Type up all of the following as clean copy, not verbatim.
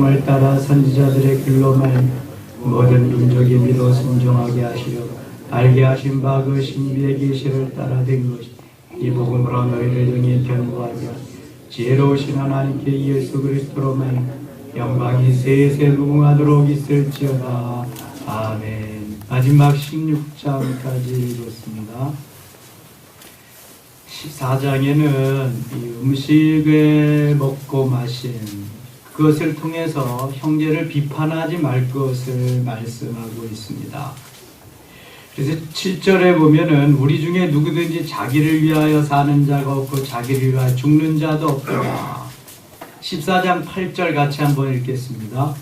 을 따라 선지자들의 길로만 모든 민족이 믿어 순종하게 하시려 알게 하신 바 그 신비의 계시를 따라 된 것이 이 복음으로 너희를 등에 견고하게 지혜로우신 하나님께 예수 그리스도로만 영광이 세세 무궁하도록 있을지어다. 아멘. 마지막 16장까지 읽었습니다. 14장에는 이 음식을 먹고 마신 그것을 통해서 형제를 비판하지 말 것을 말씀하고 있습니다. 그래서 7절에 보면은 우리 중에 누구든지 자기를 위하여 사는 자가 없고 자기를 위하여 죽는 자도 없더라. 14장 8절 같이 한번 읽겠습니다.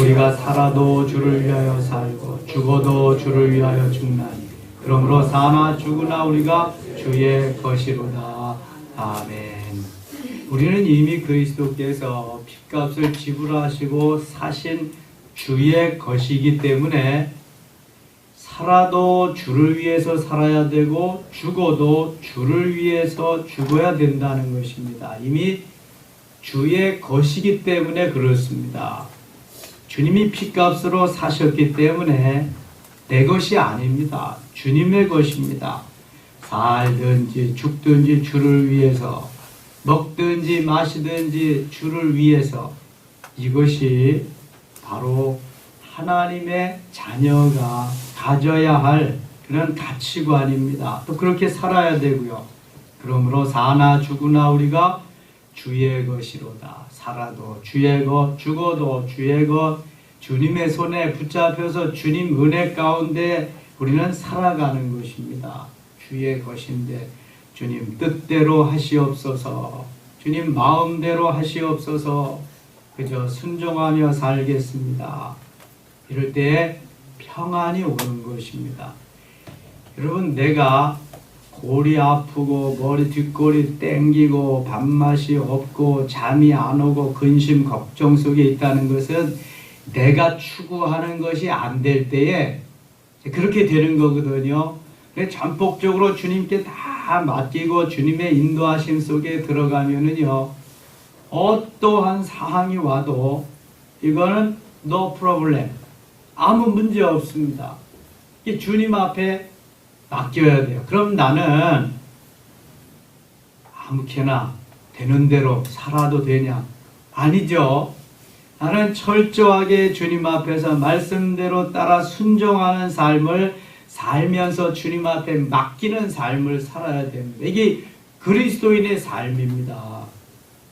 우리가 살아도 주를 위하여 살고 죽어도 주를 위하여 죽나니 그러므로 사나 죽으나 우리가 주의 것이로다. 아멘. 우리는 이미 그리스도께서 핏값을 지불하시고 사신 주의 것이기 때문에 살아도 주를 위해서 살아야 되고 죽어도 주를 위해서 죽어야 된다는 것입니다. 이미 주의 것이기 때문에 그렇습니다. 주님이 핏값으로 사셨기 때문에 내 것이 아닙니다. 주님의 것입니다. 살든지 죽든지 주를 위해서, 먹든지 마시든지 주를 위해서, 이것이 바로 하나님의 자녀가 가져야 할 그런 가치관입니다. 또 그렇게 살아야 되고요. 그러므로 사나 죽으나 우리가 주의 것이로다. 살아도 주의 것, 죽어도 주의 것, 주님의 손에 붙잡혀서 주님 은혜 가운데 우리는 살아가는 것입니다. 주의 것인데 주님 뜻대로 하시옵소서, 주님 마음대로 하시옵소서, 그저 순종하며 살겠습니다. 이럴 때 평안이 오는 것입니다. 여러분, 내가 골이 아프고 머리 뒷골이 땡기고 밥맛이 없고 잠이 안 오고 근심 걱정 속에 있다는 것은 내가 추구하는 것이 안 될 때에 그렇게 되는 거거든요. 전폭적으로 주님께 다 맡기고 주님의 인도하심 속에 들어가면은요, 어떠한 사항이 와도 이거는 no problem, 아무 문제 없습니다. 주님 앞에 맡겨야 돼요. 그럼 나는 아무렇게나 되는 대로 살아도 되냐? 아니죠. 나는 철저하게 주님 앞에서 말씀대로 따라 순종하는 삶을 살면서 주님 앞에 맡기는 삶을 살아야 됩니다. 이게 그리스도인의 삶입니다.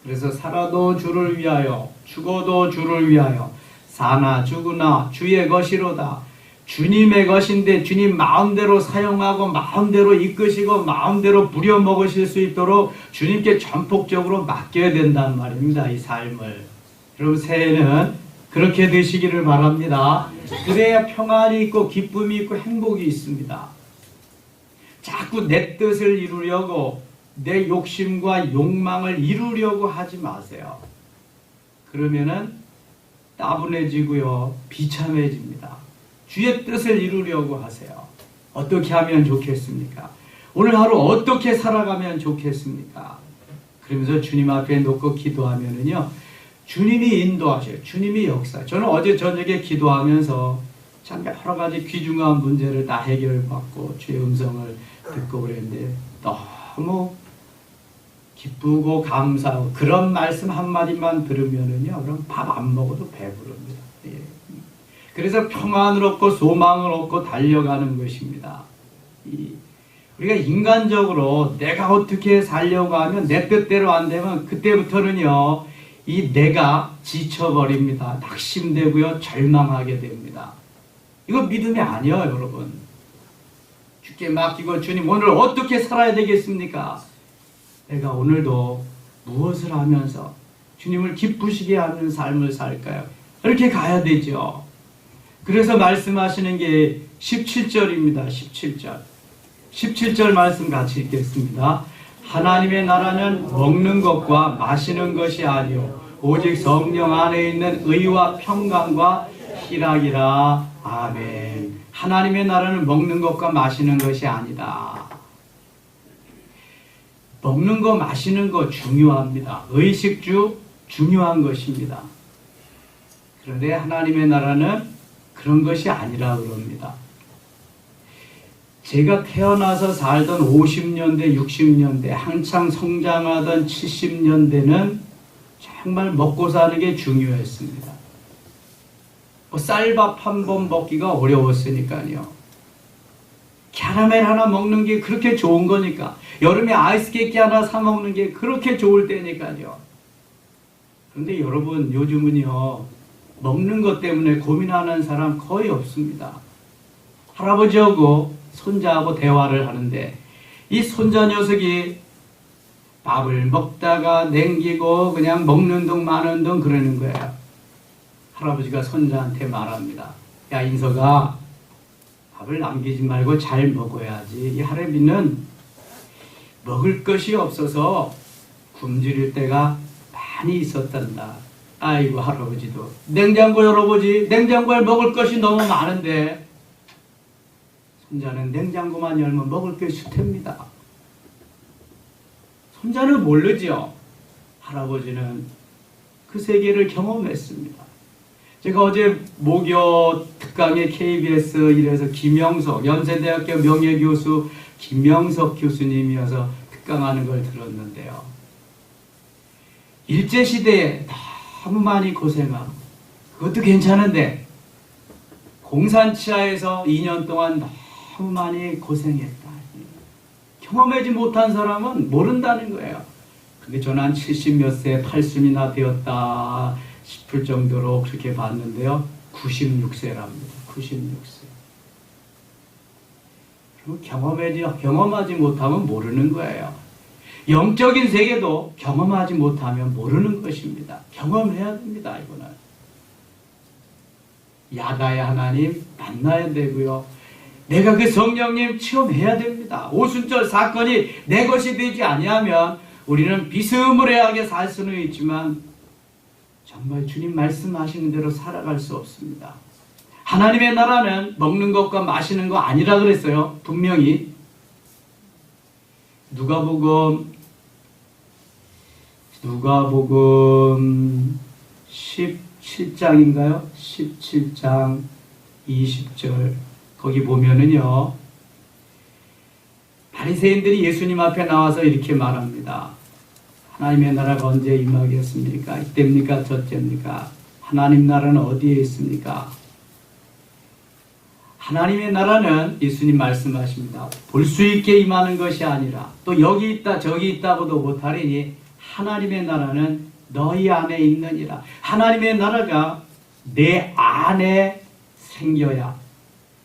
그래서 살아도 주를 위하여, 죽어도 주를 위하여, 사나 죽으나 주의 것이로다. 주님의 것인데 주님 마음대로 사용하고 마음대로 이끄시고 마음대로 부려먹으실 수 있도록 주님께 전폭적으로 맡겨야 된다는 말입니다. 이 삶을. 여러분, 새해는 그렇게 되시기를 바랍니다. 그래야 평안이 있고 기쁨이 있고 행복이 있습니다. 자꾸 내 뜻을 이루려고 내 욕심과 욕망을 이루려고 하지 마세요. 그러면은 따분해지고요, 비참해집니다. 주의 뜻을 이루려고 하세요. 어떻게 하면 좋겠습니까? 오늘 하루 어떻게 살아가면 좋겠습니까? 그러면서 주님 앞에 놓고 기도하면은요, 주님이 인도하셔요. 주님이 역사. 저는 어제 저녁에 기도하면서 참 여러 가지 귀중한 문제를 다 해결받고 주의 음성을 듣고 그랬는데 너무 기쁘고 감사하고 그런 말씀 한마디만 들으면은요, 그럼 밥 안 먹어도 배부릅니다. 예. 그래서 평안을 얻고 소망을 얻고 달려가는 것입니다. 우리가 인간적으로 내가 어떻게 살려고 하면 내 뜻대로 안 되면 그때부터는요, 이 내가 지쳐버립니다. 낙심되고요, 절망하게 됩니다. 이거 믿음이 아니에요, 여러분. 주께 맡기고 주님 오늘 어떻게 살아야 되겠습니까? 내가 오늘도 무엇을 하면서 주님을 기쁘시게 하는 삶을 살까요? 이렇게 가야 되죠. 그래서 말씀하시는 게 17절입니다. 17절. 17절 말씀 같이 읽겠습니다. 하나님의 나라는 먹는 것과 마시는 것이 아니요 오직 성령 안에 있는 의와 평강과 희락이라. 아멘. 하나님의 나라는 먹는 것과 마시는 것이 아니다. 먹는 거 마시는 거 중요합니다. 의식주 중요한 것입니다. 그런데 하나님의 나라는 그런 것이 아니라 그럽니다. 제가 태어나서 살던 50년대, 60년대, 한창 성장하던 70년대는 정말 먹고 사는 게 중요했습니다. 쌀밥 한 번 먹기가 어려웠으니까요. 캐러멜 하나 먹는 게 그렇게 좋은 거니까. 여름에 아이스 케이크 하나 사 먹는 게 그렇게 좋을 때니까요. 그런데 여러분, 요즘은요, 먹는 것 때문에 고민하는 사람 거의 없습니다. 할아버지하고 손자하고 대화를 하는데 이 손자 녀석이 밥을 먹다가 냉기고 그냥 먹는 둥 마는 둥 그러는 거예요. 할아버지가 손자한테 말합니다. 야, 인석아, 밥을 남기지 말고 잘 먹어야지. 이 할애비는 먹을 것이 없어서 굶주릴 때가 많이 있었단다. 아이고, 할아버지도 냉장고 열어보지. 냉장고에 먹을 것이 너무 많은데 손자는 냉장고만 열면 먹을 게 수태입니다. 손자는 모르죠. 할아버지는 그 세계를 경험했습니다. 제가 어제 모교 특강에 KBS 이래서 김영석, 연세대학교 명예교수 김영석 교수님이어서 특강하는 걸 들었는데요. 일제시대에 너무 많이 고생하고 그것도 괜찮은데 공산치하에서 2년 동안 너무 많이 고생했다. 경험하지 못한 사람은 모른다는 거예요. 근데 저는 한 70몇 세, 80이나 되었다 싶을 정도로 그렇게 봤는데요. 96세랍니다. 96세. 경험하지 못하면 모르는 거예요. 영적인 세계도 경험하지 못하면 모르는 것입니다. 경험해야 됩니다. 이거는. 야다의 하나님 만나야 되고요. 내가 그 성령님 체험해야 됩니다. 오순절 사건이 내 것이 되지 아니하면 우리는 비스무리하게 살 수는 있지만 정말 주님 말씀하시는 대로 살아갈 수 없습니다. 하나님의 나라는 먹는 것과 마시는 거 아니라 그랬어요. 분명히. 누가복음 17장인가요? 17장 20절 거기 보면은요, 바리새인들이 예수님 앞에 나와서 이렇게 말합니다. 하나님의 나라가 언제 임하겠습니까? 이때입니까? 저때입니까? 하나님 나라는 어디에 있습니까? 하나님의 나라는 예수님 말씀하십니다. 볼 수 있게 임하는 것이 아니라 또 여기 있다 저기 있다고도 못하리니 하나님의 나라는 너희 안에 있느니라. 하나님의 나라가 내 안에 생겨야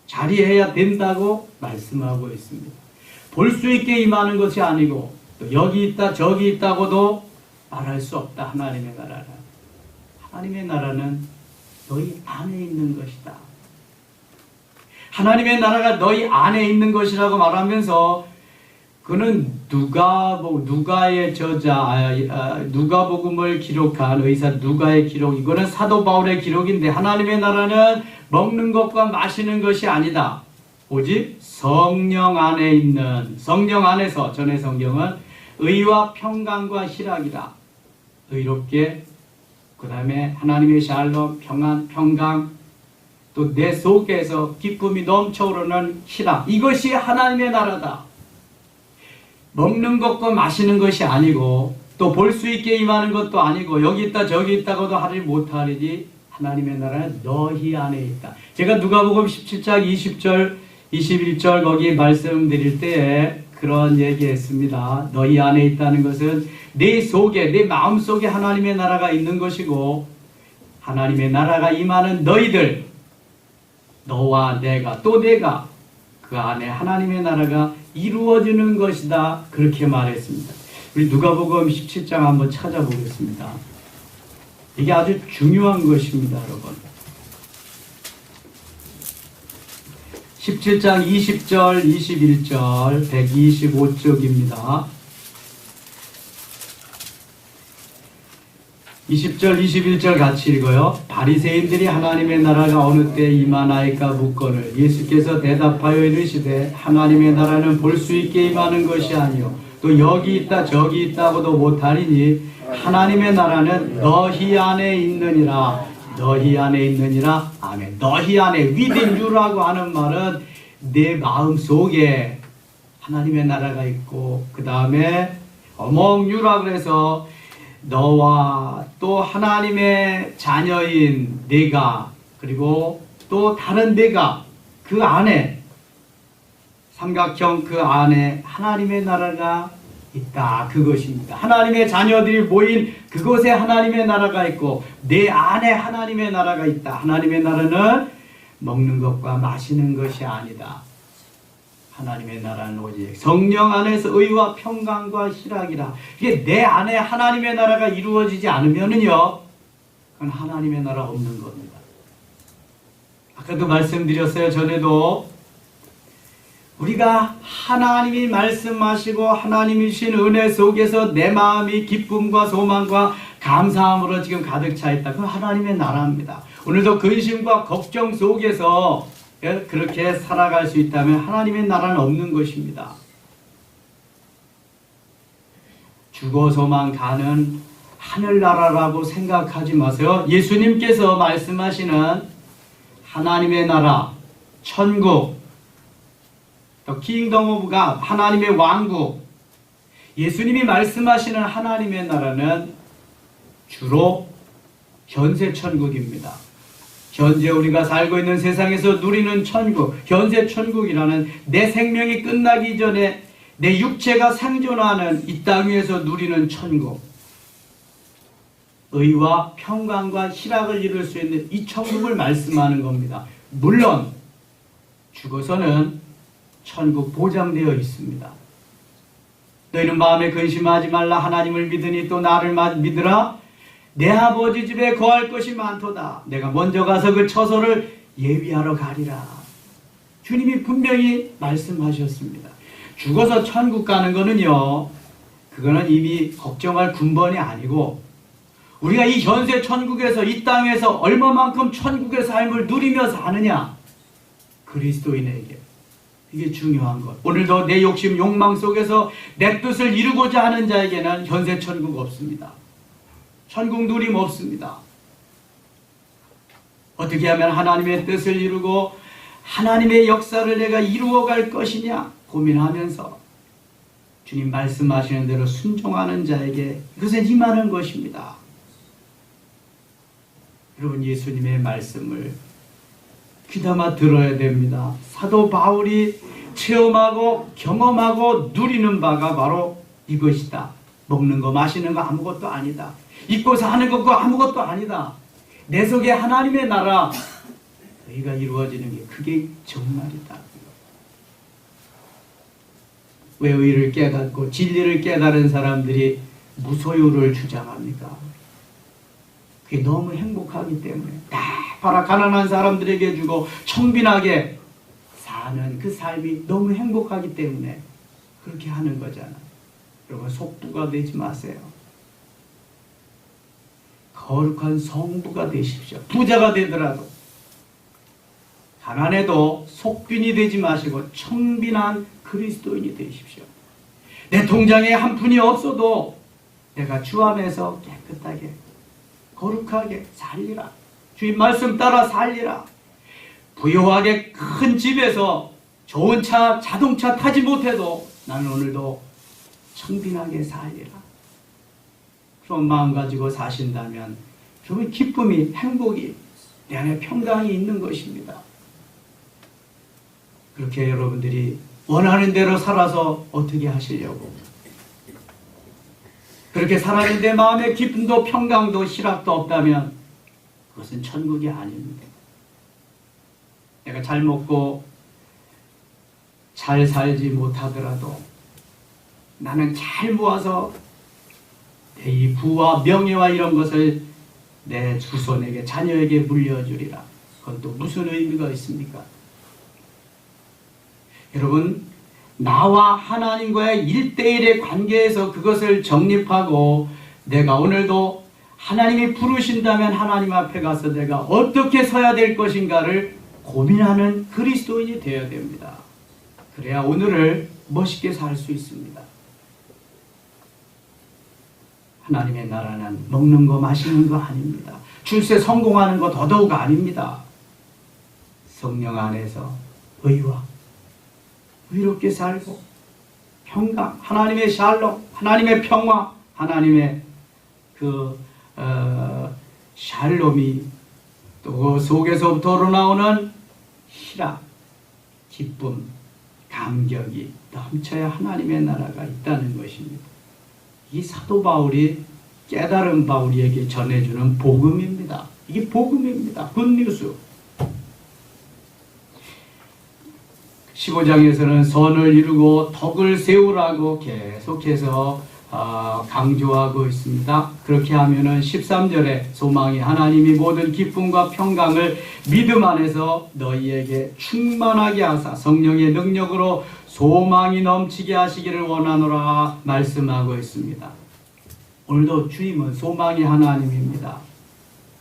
자리해야 된다고 말씀하고 있습니다. 볼 수 있게 임하는 것이 아니고 또 여기 있다 저기 있다고도 말할 수 없다. 하나님의 나라는. 하나님의 나라는 너희 안에 있는 것이다. 하나님의 나라가 너희 안에 있는 것이라고 말하면서 그는 누가의 저자, 누가복음을 기록한 의사 누가의 기록, 이거는 사도 바울의 기록인데 하나님의 나라는 먹는 것과 마시는 것이 아니다. 오직 성령 안에 있는, 성령 안에서, 전의 성경은 의와 평강과 희락이다. 의롭게, 그 다음에 하나님의 샬롬, 평안, 평강, 또 내 속에서 기쁨이 넘쳐오르는 희락. 이것이 하나님의 나라다. 먹는 것과 마시는 것이 아니고 또 볼 수 있게 임하는 것도 아니고 여기 있다 저기 있다고도 하지 못하리니 하나님의 나라는 너희 안에 있다. 제가 누가복음 17장 20절 21절 거기 말씀드릴 때에 그런 얘기했습니다. 너희 안에 있다는 것은 내 속에, 내 마음속에 하나님의 나라가 있는 것이고 하나님의 나라가 임하는 너희들, 너와 내가 또 내가 그 안에 하나님의 나라가 이루어지는 것이다. 그렇게 말했습니다. 우리 누가복음 17장 한번 찾아보겠습니다. 이게 아주 중요한 것입니다, 여러분. 17장 20절, 21절, 125쪽입니다. 20절, 21절 같이 읽어요. 바리새인들이 하나님의 나라가 어느 때 임하나이까 묻거늘 예수께서 대답하여 이르시되 하나님의 나라는 볼 수 있게 임하는 것이 아니요 또 여기 있다 저기 있다고도 못하리니 하나님의 나라는 너희 안에 있느니라. 너희 안에 있느니라. 아멘. 너희 안에 within you라고 하는 말은 내 마음 속에 하나님의 나라가 있고, 그 다음에 among you라 그래서 너와 또 하나님의 자녀인 내가, 그리고 또 다른 내가, 그 안에 삼각형 그 안에 하나님의 나라가 있다. 그것입니다. 하나님의 자녀들이 모인 그곳에 하나님의 나라가 있고 내 안에 하나님의 나라가 있다. 하나님의 나라는 먹는 것과 마시는 것이 아니다. 하나님의 나라는 오직 성령 안에서 의와 평강과 희락이라. 이게 내 안에 하나님의 나라가 이루어지지 않으면은요, 그건 하나님의 나라 없는 겁니다. 아까도 말씀드렸어요. 전에도 우리가 하나님이 말씀하시고 하나님이신 은혜 속에서 내 마음이 기쁨과 소망과 감사함으로 지금 가득 차 있다. 그건 하나님의 나라입니다. 오늘도 근심과 걱정 속에서 그렇게 살아갈 수 있다면 하나님의 나라는 없는 것입니다. 죽어서만 가는 하늘나라라고 생각하지 마세요. 예수님께서 말씀하시는 하나님의 나라, 천국, 킹덤 오브 갓, 하나님의 왕국, 예수님이 말씀하시는 하나님의 나라는 주로 현세 천국입니다. 현재 우리가 살고 있는 세상에서 누리는 천국, 현세 천국이라는 내 생명이 끝나기 전에 내 육체가 생존하는 이 땅 위에서 누리는 천국, 의와 평강과 희락을 이룰 수 있는 이 천국을 말씀하는 겁니다. 물론 죽어서는 천국 보장되어 있습니다. 너희는 마음에 근심하지 말라. 하나님을 믿으니 또 나를 믿으라. 내 아버지 집에 거할 것이 많도다. 내가 먼저 가서 그 처소를 예비하러 가리라. 주님이 분명히 말씀하셨습니다. 죽어서 천국 가는 거는요, 그거는 이미 걱정할 군번이 아니고 우리가 이 현세 천국에서, 이 땅에서 얼마만큼 천국의 삶을 누리며 사느냐, 그리스도인에게 이게 중요한 것. 오늘도 내 욕심, 욕망 속에서 내 뜻을 이루고자 하는 자에게는 현세 천국 없습니다. 천국 누림 없습니다. 어떻게 하면 하나님의 뜻을 이루고 하나님의 역사를 내가 이루어갈 것이냐 고민하면서 주님 말씀하시는 대로 순종하는 자에게 그것은 임하는 것입니다. 여러분, 예수님의 말씀을 귀담아 들어야 됩니다. 사도 바울이 체험하고 경험하고 누리는 바가 바로 이것이다. 먹는 거 마시는 거 아무것도 아니다. 입고 사는 것도 아무것도 아니다. 내 속에 하나님의 나라 의가 이루어지는 게 그게 정말이다. 왜 의를 깨닫고 진리를 깨달은 사람들이 무소유를 주장합니까? 그게 너무 행복하기 때문에 다 팔아 가난한 사람들에게 주고 청빈하게 사는 그 삶이 너무 행복하기 때문에 그렇게 하는 거잖아. 여러분, 속부가 되지 마세요. 거룩한 성부가 되십시오. 부자가 되더라도 가난해도 속빈이 되지 마시고 청빈한 그리스도인이 되십시오. 내 통장에 한 푼이 없어도 내가 주 안에서 깨끗하게 거룩하게 살리라. 주님 말씀 따라 살리라. 부유하게 큰 집에서 좋은 차, 자동차 타지 못해도 나는 오늘도 청빈하게 살리라. 그런 마음 가지고 사신다면 그러면 기쁨이, 행복이, 내 안에 평강이 있는 것입니다. 그렇게 여러분들이 원하는 대로 살아서 어떻게 하시려고? 그렇게 살아는 내 마음에 기쁨도 평강도 희락도 없다면 그것은 천국이 아닙니다. 내가 잘 먹고 잘 살지 못하더라도 나는 잘 모아서 내 이 부와 명예와 이런 것을 내 후손에게, 자녀에게 물려주리라. 그건 또 무슨 의미가 있습니까? 여러분, 나와 하나님과의 1:1의 관계에서 그것을 정립하고 내가 오늘도 하나님이 부르신다면 하나님 앞에 가서 내가 어떻게 서야 될 것인가를 고민하는 그리스도인이 되어야 됩니다. 그래야 오늘을 멋있게 살 수 있습니다. 하나님의 나라는 먹는 거 마시는 거 아닙니다. 출세 성공하는 것 더더욱 아닙니다. 성령 안에서 의와 의롭게 살고 평강, 하나님의 샬롬, 하나님의 평화, 하나님의 샬롬이 또 그 속에서부터 우러나오는 희락, 기쁨, 감격이 넘쳐야 하나님의 나라가 있다는 것입니다. 이 사도 바울이 깨달은 바울에게 전해주는 복음입니다. 이게 복음입니다. 굿뉴스. 15장에서는 선을 이루고 덕을 세우라고 계속해서 강조하고 있습니다. 그렇게 하면은 13절에 소망이 하나님이 모든 기쁨과 평강을 믿음 안에서 너희에게 충만하게 하사 성령의 능력으로 소망이 넘치게 하시기를 원하노라 말씀하고 있습니다. 오늘도 주님은 소망의 하나님입니다.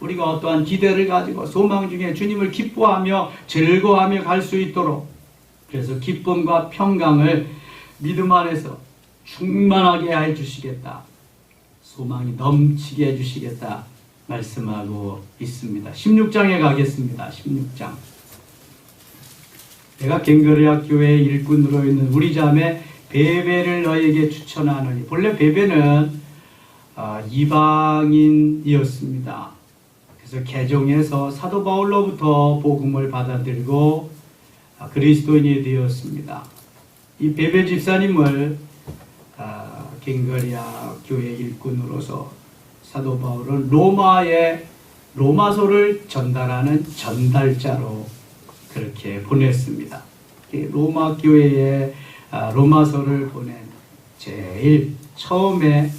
우리가 어떠한 기대를 가지고 소망 중에 주님을 기뻐하며 즐거워하며 갈 수 있도록, 그래서 기쁨과 평강을 믿음 안에서 충만하게 해주시겠다, 소망이 넘치게 해주시겠다 말씀하고 있습니다. 16장에 가겠습니다. 16장. 내가 갱거리아 교회의 일꾼으로 있는 우리 자매 베베를 너에게 추천하노니. 본래 베베는 이방인이었습니다. 그래서 개종해서 사도 바울로부터 복음을 받아들고 그리스도인이 되었습니다. 이 베베 집사님을 갱거리아 교회 일꾼으로서 사도 바울은 로마서를 전달하는 전달자로 그렇게 보냈습니다. 로마 교회에 로마서를 보낸 제일 처음에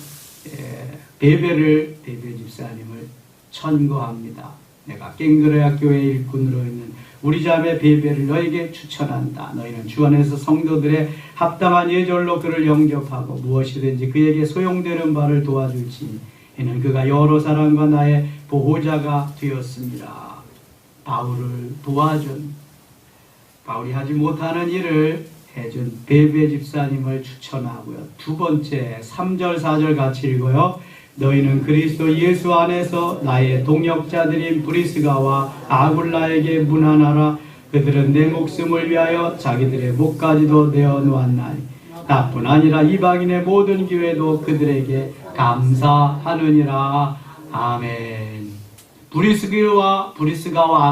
베베 집사님을 천거합니다. 내가 갱거리아 교회 일꾼으로 있는 우리 자매 베베를 너에게 추천한다. 너희는 주 안에서 성도들의 합당한 예절로 그를 영접하고 무엇이든지 그에게 소용되는 바를 도와줄지. 이는 그가 여러 사람과 나의 보호자가 되었습니다. 바울을 도와준, 바울이 하지 못하는 일을 해준 베베 집사님을 추천하고요. 두 번째 3절 4절 같이 읽어요. 너희는 그리스도 예수 안에서 나의 동역자들인 브리스가와 아굴라에게 문안하라. 그들은 내 목숨을 위하여 자기들의 목까지도 내어놓았나니 나뿐 아니라 이방인의 모든 교회도 그들에게 감사하느니라. 아멘. 브리스가와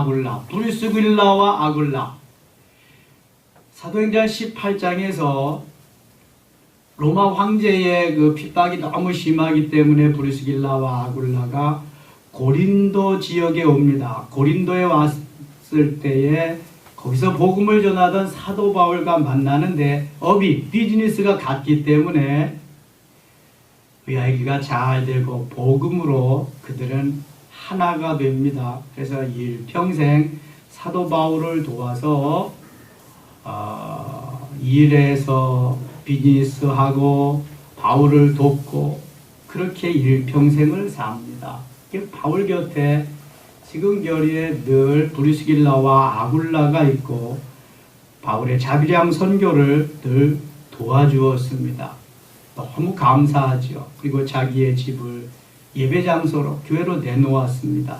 아굴라, 브리스길라와 아굴라. 사도행전 18장에서 로마 황제의 그 핍박이 너무 심하기 때문에 브리스길라와 아굴라가 고린도 지역에 옵니다. 고린도에 왔을 때에 거기서 복음을 전하던 사도 바울과 만나는데 비즈니스가 같기 때문에 이야기가 잘 되고 복음으로 그들은 하나가 됩니다. 그래서 일평생 사도 바울을 도와서 일에서 비즈니스하고 바울을 돕고 그렇게 일평생을 삽니다. 바울 곁에 지금 결의에 늘 브리스길라와 아굴라가 있고 바울의 자비량 선교를 늘 도와주었습니다. 너무 감사하죠. 그리고 자기의 집을 예배 장소로 교회로 내놓았습니다.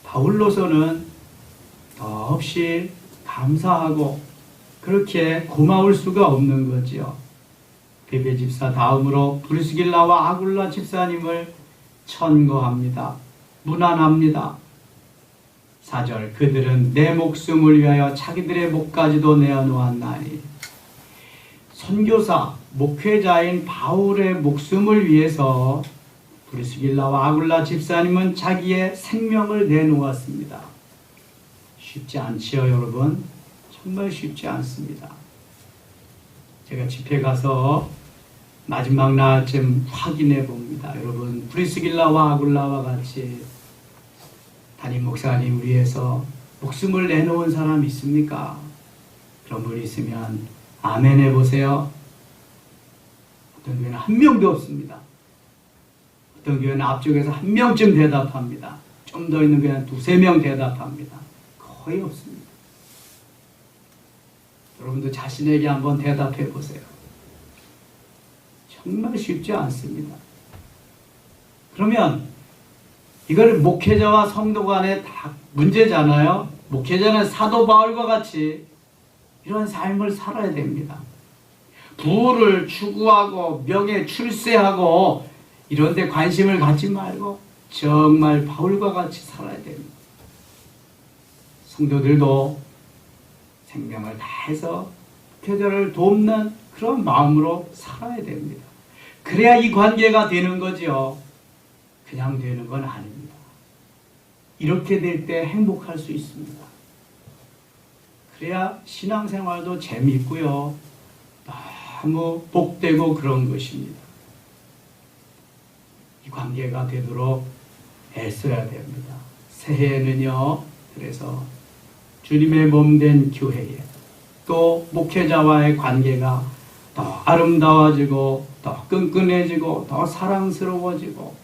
바울로서는 더없이 감사하고 그렇게 고마울 수가 없는 거지요. 베베 집사 다음으로 브리스길라와 아굴라 집사님을 천거합니다. 문안합니다. 4절 그들은 내 목숨을 위하여 자기들의 목까지도 내어놓았나니. 선교사, 목회자인 바울의 목숨을 위해서 브리스길라와 아굴라 집사님은 자기의 생명을 내놓았습니다. 쉽지 않지요, 여러분? 정말 쉽지 않습니다. 제가 집회 가서 마지막 날쯤 확인해 봅니다. 여러분, 브리스길라와 아굴라와 같이 담임 목사님 위해서 목숨을 내놓은 사람 있습니까? 그런 분이 있으면 아멘 해보세요. 어떤 교회는 한 명도 없습니다. 어떤 교회는 앞쪽에서 한 명쯤 대답합니다. 좀 더 있는 교회는 두세 명 대답합니다. 거의 없습니다. 여러분도 자신에게 한번 대답해 보세요. 정말 쉽지 않습니다. 그러면 이걸 목회자와 성도 간에 다 문제잖아요. 목회자는 사도 바울과 같이 이런 삶을 살아야 됩니다. 부를 추구하고 명예 출세하고 이런 데 관심을 갖지 말고 정말 바울과 같이 살아야 됩니다. 성도들도 생명을 다해서 목회자를 돕는 그런 마음으로 살아야 됩니다. 그래야 이 관계가 되는 거죠. 그냥 되는 건 아닙니다. 이렇게 될 때 행복할 수 있습니다. 그래야 신앙생활도 재미있고요. 너무 복되고 그런 것입니다. 이 관계가 되도록 애써야 됩니다. 새해에는요, 그래서 주님의 몸된 교회에 또 목회자와의 관계가 더 아름다워지고 더 끈끈해지고 더 사랑스러워지고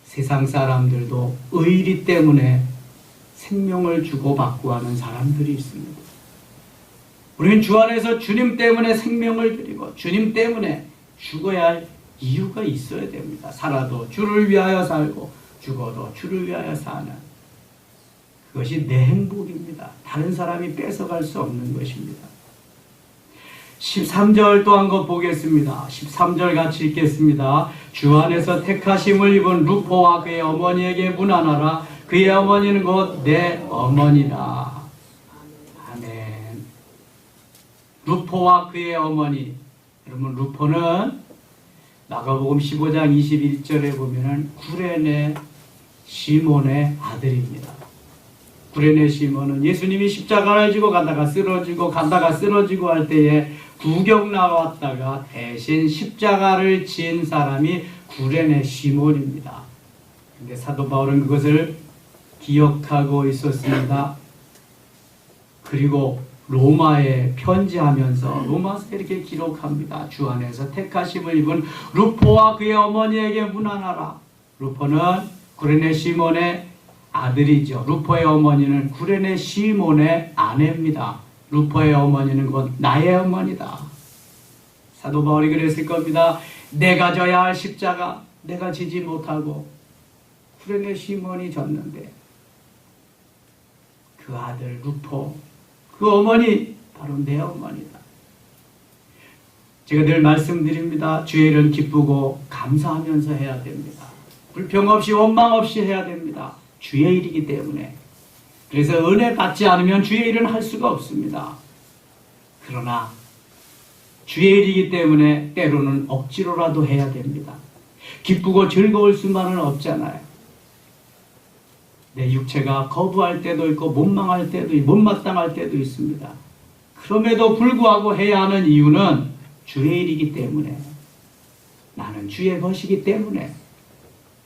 세상 사람들도 의리 때문에 생명을 주고받고 하는 사람들이 있습니다. 우리는 주 안에서 주님 때문에 생명을 드리고 주님 때문에 죽어야 할 이유가 있어야 됩니다. 살아도 주를 위하여 살고 죽어도 주를 위하여 사는 그것이 내 행복입니다. 다른 사람이 뺏어갈 수 없는 것입니다. 13절 또 한 거 보겠습니다. 13절 같이 읽겠습니다. 주 안에서 택하심을 입은 루포와 그의 어머니에게 문안하라. 그의 어머니는 곧 내 어머니라. 아멘. 루포와 그의 어머니. 여러분, 루포는 마가복음 15장 21절에 보면은 구레네 시몬의 아들입니다. 구레네 시몬은 예수님이 십자가를 지고 가다가 쓰러지고 할 때에 구경 나왔다가 대신 십자가를 진 사람이 구레네 시몬입니다. 근데 사도 바울은 그것을 기억하고 있었습니다. 그리고 로마에 편지하면서 로마서에 이렇게 기록합니다. 주 안에서 택하심을 입은 루포와 그의 어머니에게 문안하라. 루포는 구레네 시몬의 아들이죠. 루포의 어머니는 구레네 시몬의 아내입니다. 루포의 어머니는 곧 나의 어머니다. 사도 바울이 그랬을 겁니다. 내가 져야 할 십자가 내가 지지 못하고 구레네 시몬이 졌는데 그 아들 루포, 그 어머니 바로 내 어머니다. 제가 늘 말씀드립니다. 주의 일은 기쁘고 감사하면서 해야 됩니다. 불평 없이 원망 없이 해야 됩니다. 주의 일이기 때문에. 그래서 은혜 받지 않으면 주의 일은 할 수가 없습니다. 그러나 주의 일이기 때문에 때로는 억지로라도 해야 됩니다. 기쁘고 즐거울 수만은 없잖아요. 내 육체가 거부할 때도 있고 못마땅할 때도 있습니다. 그럼에도 불구하고 해야 하는 이유는 주의 일이기 때문에, 나는 주의 것이기 때문에.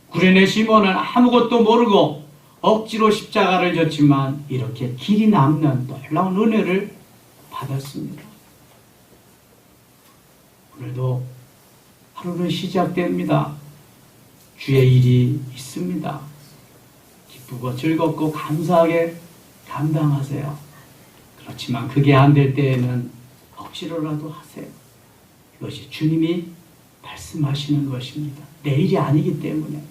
구레네 시몬은 아무것도 모르고 억지로 십자가를 졌지만 이렇게 길이 남는 놀라운 은혜를 받았습니다. 오늘도 하루는 시작됩니다. 주의 일이 있습니다. 기쁘고 즐겁고 감사하게 감당하세요. 그렇지만 그게 안 될 때에는 억지로라도 하세요. 이것이 주님이 말씀하시는 것입니다. 내 일이 아니기 때문에,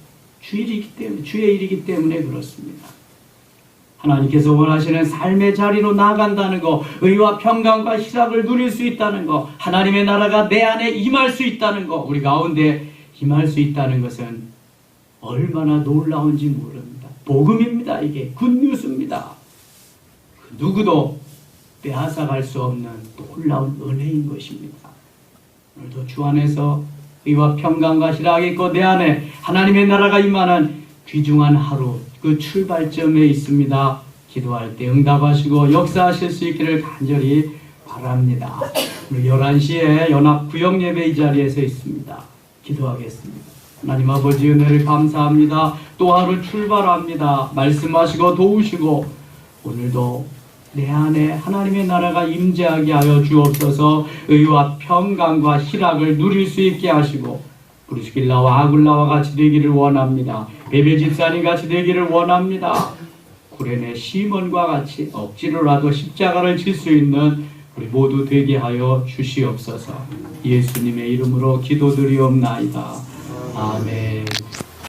주의 일이기 때문에 그렇습니다. 하나님께서 원하시는 삶의 자리로 나아간다는 것, 의와 평강과 희락을 누릴 수 있다는 것, 하나님의 나라가 내 안에 임할 수 있다는 것, 우리 가운데 임할 수 있다는 것은 얼마나 놀라운지 모릅니다. 복음입니다. 이게 굿뉴스입니다. 누구도 빼앗아갈 수 없는 놀라운 은혜인 것입니다. 오늘도 주 안에서 의와 평강과 희락이 있고 내 안에 하나님의 나라가 임하는 귀중한 하루, 그 출발점에 있습니다. 기도할 때 응답하시고 역사하실 수 있기를 간절히 바랍니다. 오늘 11시에 연합 구역 예배 이 자리에서 있습니다. 기도하겠습니다. 하나님 아버지 은혜를 감사합니다. 또 하루 출발합니다. 말씀하시고 도우시고 오늘도 내 안에 하나님의 나라가 임재하게 하여 주옵소서. 의와 평강과 희락을 누릴 수 있게 하시고 브루스길라와 아굴라와 같이 되기를 원합니다. 베베 집사님 같이 되기를 원합니다. 구레네 시몬과 같이 억지로라도 십자가를 질 수 있는 우리 모두 되게 하여 주시옵소서. 예수님의 이름으로 기도드리옵나이다. 아멘.